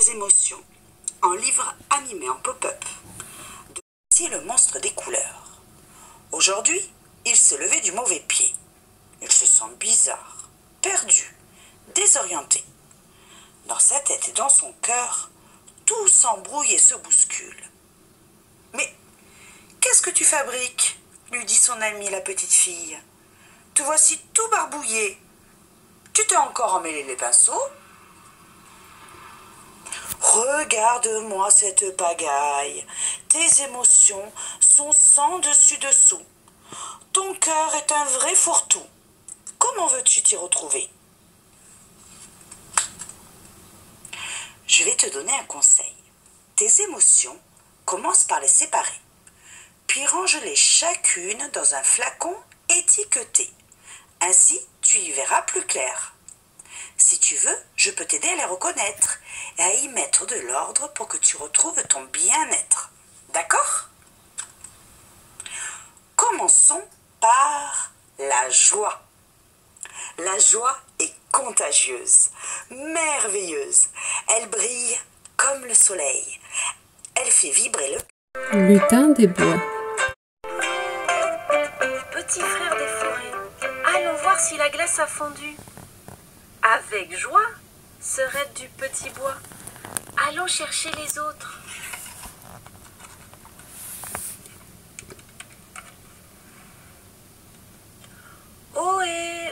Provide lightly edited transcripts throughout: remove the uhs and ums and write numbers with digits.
Les émotions, en livre animé en pop-up, de Voici le monstre des couleurs. Aujourd'hui, il se levait du mauvais pied. Il se sent bizarre, perdu, désorienté. Dans sa tête et dans son cœur, tout s'embrouille et se bouscule. Mais qu'est-ce que tu fabriques ? Lui dit son amie la petite fille. Te voici tout barbouillé. Tu t'es encore emmêlé les pinceaux ? Regarde-moi cette pagaille. Tes émotions sont sans dessus-dessous. Ton cœur est un vrai fourre-tout. Comment veux-tu t'y retrouver ? Je vais te donner un conseil. Tes émotions, commence par les séparer. Puis range-les chacune dans un flacon étiqueté. Ainsi, tu y verras plus clair. Si tu veux, je peux t'aider à les reconnaître et à y mettre de l'ordre pour que tu retrouves ton bien-être. D'accord ? Commençons par la joie. La joie est contagieuse, merveilleuse. Elle brille comme le soleil. Elle fait vibrer le lutin des bois. Petit frère des forêts, allons voir si la glace a fondu. Avec joie, sœurette du petit bois, allons chercher les autres.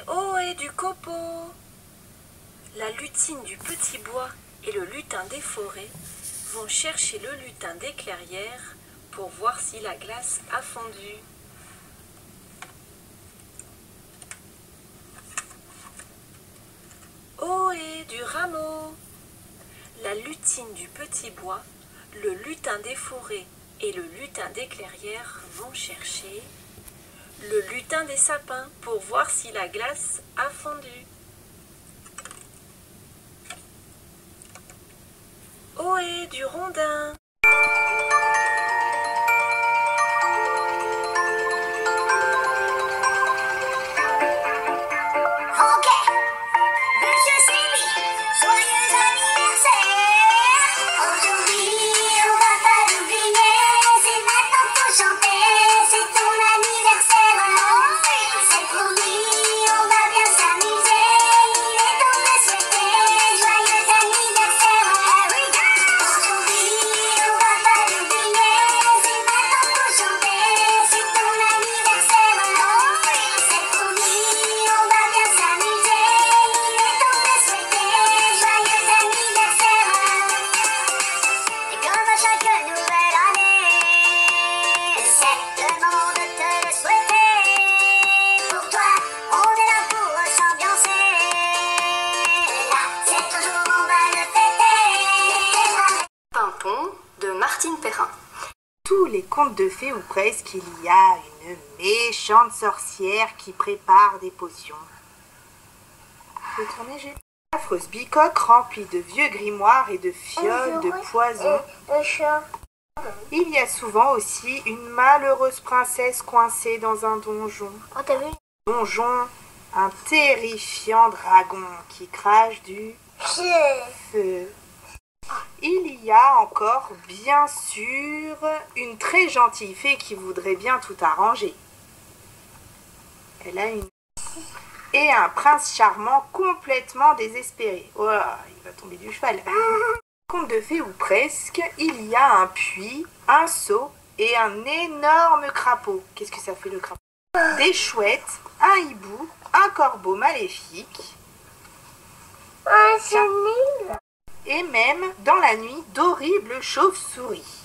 Ohé du copeau. La lutine du petit bois et le lutin des forêts vont chercher le lutin des clairières pour voir si la glace a fondu. Ohé du rameau. La lutine du petit bois, le lutin des forêts et le lutin des clairières vont chercher le lutin des sapins pour voir si la glace a fondu. Ohé du rondin. De Martine Perrin. Tous les contes de fées ou presque, il y a une méchante sorcière qui prépare des potions. Une affreuse bicoque remplie de vieux grimoires et de fioles de poison. Il y a souvent aussi une malheureuse princesse coincée dans un donjon. Donjon, un terrifiant dragon qui crache du feu. Il y a encore, bien sûr, une très gentille fée qui voudrait bien tout arranger. Elle a une... Et un prince charmant complètement désespéré. Oh, il va tomber du cheval. Conte de fées ou presque, il y a un puits, un seau et un énorme crapaud. Qu'est-ce que ça fait le crapaud ? Des chouettes, un hibou, un corbeau maléfique. Et même, dans la nuit, d'horribles chauves-souris.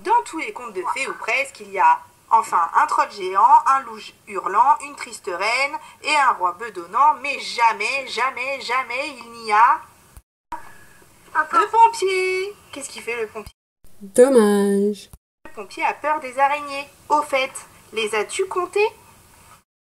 Dans tous les contes de fées ou presque, il y a enfin un troll géant, un loup hurlant, une triste reine et un roi bedonnant, mais jamais, jamais, jamais il n'y a... Le pompier. Qu'est-ce qu'il fait le pompier ? Dommage. Le pompier a peur des araignées. Au fait, les as-tu comptées ?